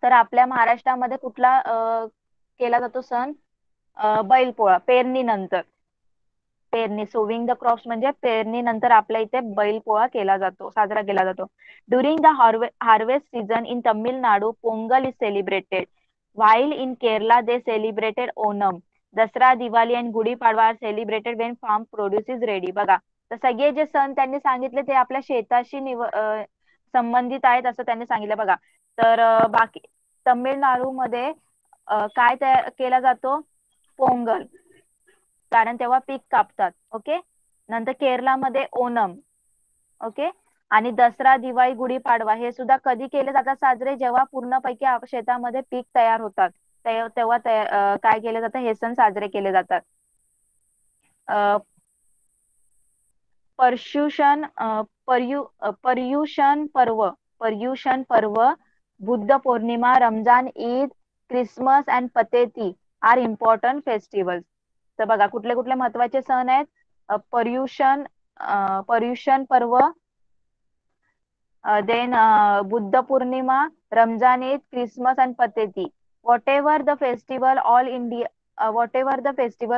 तर आपल्या महाराष्ट्रामध्ये कुठला केला जातो सण, बैलपोळा, पेरणीनंतर. पेरणी, सोविंग द क्रॉप्स म्हणजे पेरणीनंतर आपल्या इथे बैलपोळा केला जातो, साजरा केला जातो. During the harvest season in Tamil Nadu Pongal is celebrated, while in Kerala they celebrated Onam. Dasara, Diwali आणि Gudi Padwa are celebrated when farm produce is ready. बघा, तर सगळे जे सण त्यांनी सांगितले ते आपल्या शेताशी संबंधित आहेत असं त्यांनी सांगितलं. बघा, तर बाकी तमिळनाडूमध्ये काय केला जातो, पोंगल, कारण तेव्हा पीक कापतात. ओके. नंतर केरलामध्ये ओणम. ओके. आणि दसरा, दिवाळी, गुढीपाडवा हे सुद्धा कधी केले जातात साजरे, जेव्हा पूर्णपैकी शेतामध्ये पीक तयार होतात तेव्हा काय केले जातं, हे सण साजरे केले जातात. Paryushan Paryushan Parva, Buddha Purnima, Ramzan, Eid, Christmas and Pateti are important festivals. तर बघा, कुठले कुठले महत्वाचे सण आहेत, Paryushan Parva, then Buddha Purnima, Ramzan, Eid, Christmas and Pateti. whatever the festival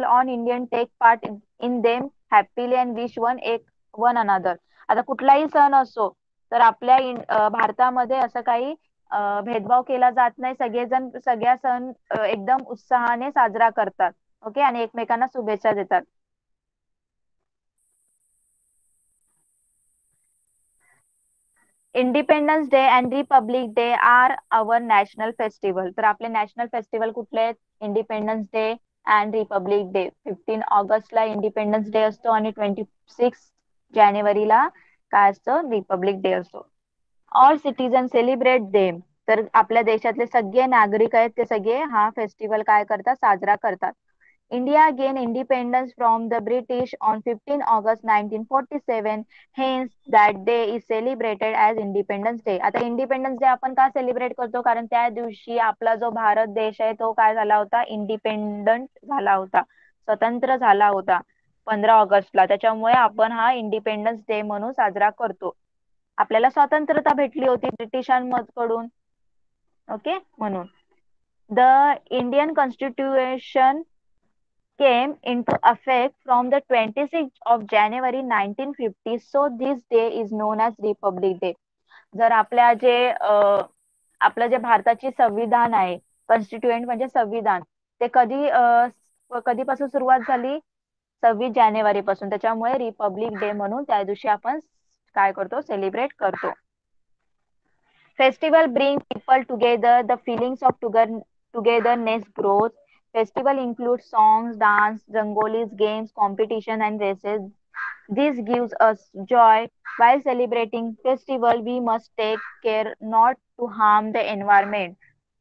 on Indian take part in them happily and wish one another. आता कुठलाही सण असो तर आपल्या भारतामध्ये असं काही भेदभाव केला जात नाही. सगळेजण सगळ्या सण एकदम उत्साहाने साजरा करतात. ओके. आणि एकमेकांना शुभेच्छा देतात. Independence day and Republic day are our national festival. तर आपले नॅशनल फेस्टिवल कुठले आहेत, independence day and Republic day. 15 ऑगस्टला इंडिपेंडन्स डे असतो आणि 26 जानेवारीला काय असतं, रिपब्लिक डे असतो. All citizen celebrate them. तर आपल्या देशातले सगळे नागरिक आहेत ते सगळे हा फेस्टिवल काय करतात, साजरा करतात. India gained independence from the British on 15 August 1947. Hence, that day is celebrated as Independence Day. आता इंडिपेंडन्स डे आपण का सेलिब्रेट करतो, कारण त्या दिवशी आपला जो भारत देश आहे तो काय झाला होता, इंडिपेंडंट झाला होता, स्वतंत्र झाला होता 15 ऑगस्टला. त्याच्यामुळे आपण हा इंडिपेंडन्स डे म्हणून साजरा करतो. आपल्याला स्वातंत्र्यता भेटली होती ब्रिटिशांकडून. ओके. म्हणून the Indian constitution came into effect from the 26th of January 1950. So this day is known as Republic Day. जर आपलं जे भारताची संविधान आहे, कॉन्स्टिट्युएंट म्हणजे संविधान, ते कधीपासून सुरुवात झाली, 26 जानेवारी पासून. त्याच्यामुळे रिपब्लिक डे म्हणून त्या दिवशी आपण काय करतो, सेलिब्रेट करतो. Festival bring people together. The feelings of togetherness grows. Festival include songs, dance, rangolis, games, competition, and races. This gives us joy. While celebrating festival, we must take care not to harm the environment.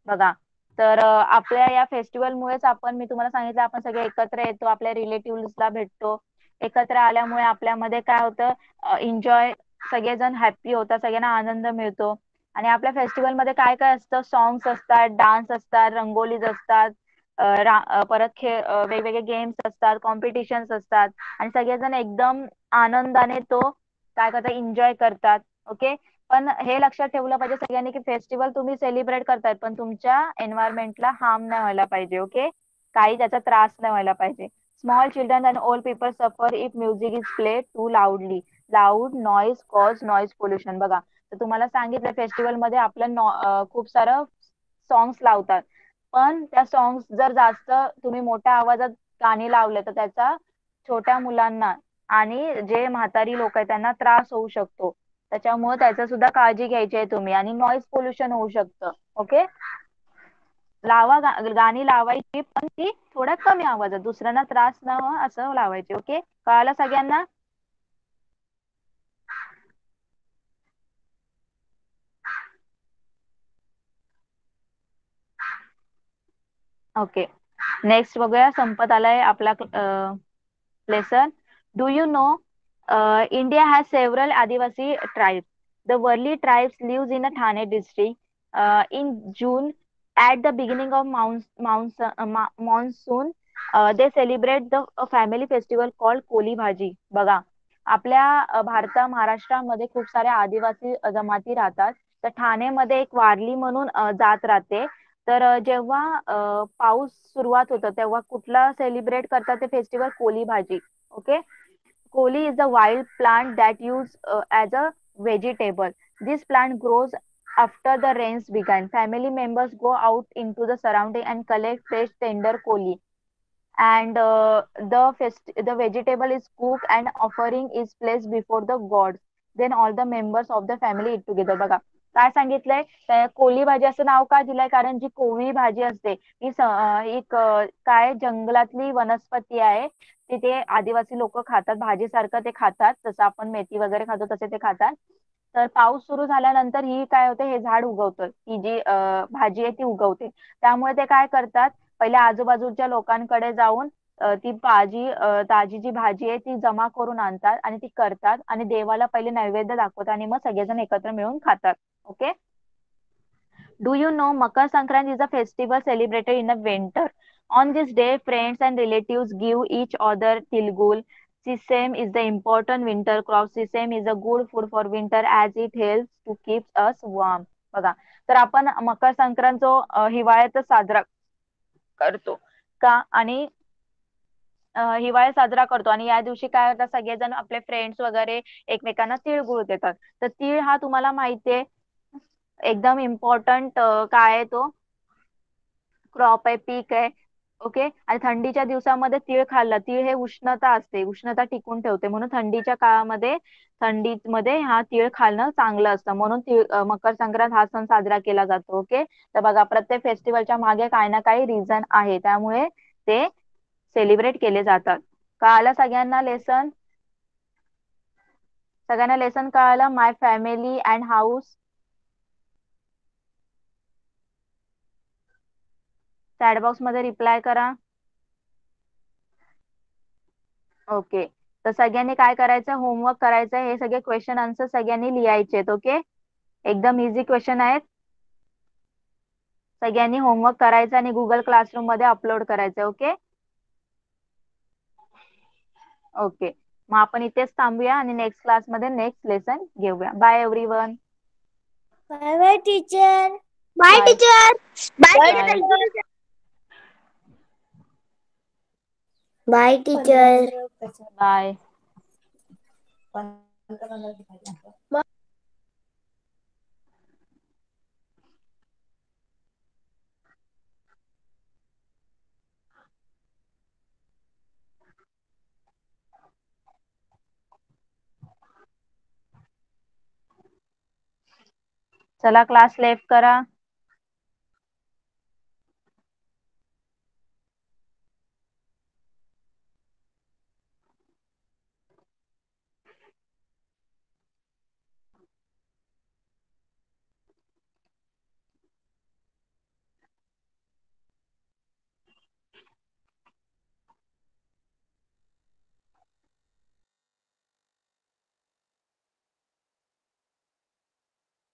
बघा, तर आपल्या या फेस्टिवलमुळेच मी तुम्हाला सांगितलं, आपण सगळे एकत्र येतो, आपल्या रिलेटिव्हला भेटतो. एकत्र आल्यामुळे आपल्यामध्ये काय होतं, एन्जॉय, सगळेजण हॅप्पी होतात, सगळ्यांना आनंद मिळतो. आणि आपल्या फेस्टिवलमध्ये काय काय असतं, सॉंग्स असतात, डान्स असतात, रंगोलीज असतात, परत वेगवेगळे गेम्स असतात, कॉम्पिटिशन्स असतात आणि सगळेजण एकदम आनंदाने तो काय करतात, एन्जॉय करतात. ओके. पण हे लक्षात ठेवलं पाहिजे सगळ्यांनी की फेस्टिवल तुम्ही सेलिब्रेट करतायत पण तुमच्या एन्व्हायरमेंटला हार्म नाही व्हायला पाहिजे. ओके. काही त्याचा त्रास नाही व्हायला पाहिजे. Small children and old people suffer if music is played too loudly. Loud noise cause noise pollution. बघा, तर तुम्हाला सांगितलं फेस्टिवल मध्ये आपलं खूप सारं सॉंग्स लावतात, पण त्या सॉंग्स जर जास्त तुम्ही मोठ्या आवाजात गाणी लावले तर त्याचा छोट्या मुलांना आणि जे म्हातारी लोक आहेत त्यांना त्रास होऊ शकतो. त्याच्यामुळे त्याचा सुद्धा काळजी घ्यायची आहे तुम्ही. आणि नॉईज पोल्युशन होऊ शकतं. ओके. गाणी लावायची पण ती थोड्या कमी आवाजात, दुसऱ्यांना त्रास न हो असं लावायची. ओके. कळालं सगळ्यांना? ओके. नेक्स्ट बघूया, संपत आलाय आपला lesson. Do you know India has several Adivasi tribes. The Warli tribes lives in a Thane district. In June, at the beginning of monsoon, they celebrate the a family festival called Koli Bhaji. बघा, आपल्या महाराष्ट्रामध्ये खूप साऱ्या आदिवासी जमाती राहतात. तर ठाणेमध्ये एक वारली म्हणून जात राहते. तर जेव्हा पाऊस सुरुवात होतं तेव्हा कुठला सेलिब्रेट करतात ते फेस्टिवल, कोली भाजी. Okay. Koli is a wild plant that used as a vegetable. This plant grows after the rains begin. Family members go out into the surrounding and collect fresh tender koli. And the vegetable is cooked and offering is placed before the gods. Then all the members of the family eat together. बघा, काय सांगितलंय, कोली भाजी असं नाव का दिलंय, कारण जी कोवळी भाजी असते ही एक काय जंगलातली वनस्पती आहे. तिथे आदिवासी लोक खातात, भाजीसारखं ते खातात, जसं आपण मेथी वगैरे खातो तसे ते खातात. तर पाऊस सुरू झाल्यानंतर ही काय होते, हे झाड उगवतं, ही जी भाजी आहे ती उगवते. त्यामुळे ते काय करतात, पहिले आजूबाजूच्या लोकांकडे जाऊन ती ताजी जी भाजी आहे ती जमा करून आणतात आणि ती करतात आणि देवाला पहिले नैवेद्य दाखवतात आणि मग सगळेजण एकत्र मिळून खातात. Okay. Do you know Makar Sankranti is a festival celebrated in the winter? On this day, friends and relatives give each other tilgul. Sesame is the important winter crop. Sesame is a good food for winter as it helps to keep us warm. बघा, तर आपण मकर संक्रांत जो हिवाळ्यातच साजरा करतो का, आणि हिवाळ्यात साजरा करतो आणि या दिवशी काय होतं, सगळेजण आपले फ्रेंड्स वगैरे एकमेकांना तिळगुळ देतात. तर तीळ हा तुम्हाला माहितीये एकदम इम्पॉर्टंट काय आहे तो, क्रॉप आहे, पीक आहे. ओके. आणि थंडीच्या दिवसामध्ये तीळ खाल्लं, तीळ हे उष्णता असते, उष्णता टिकून ठेवते, म्हणून थंडीच्या काळामध्ये थंडीमध्ये हा तीळ खाणं चांगलं असतं, म्हणून मकर संक्रांत हा सण साजरा केला जातो. ओके. तर बघा, प्रत्येक फेस्टिवलच्या मागे काही ना काही रिझन आहे, त्यामुळे ते सेलिब्रेट केले जातात. कळालं सगळ्यांना लेसन? सगळ्यांना लेसन कळालं? My family and house. Chat box मध्ये रिप्लाय करा. ओके. तर सगळ्यांनी काय करायचं, होमवर्क करायचं, हे सगळे क्वेश्चन आन्सर सगळ्यांनी लिहायचे. ओके. एकदम इझी क्वेश्चन आहेत. सगळ्यांनी होमवर्क करायचं आणि गुगल क्लासरूम मध्ये अपलोड करायचं. ओके. ओके. मग आपण इथेच थांबूया आणि नेक्स्ट क्लासमध्ये नेक्स्ट लेसन घेऊया. Bye everyone. Bye bye teacher. Bye teacher. Bye bye teacher. Bye. चला क्लास लेफ्ट करा.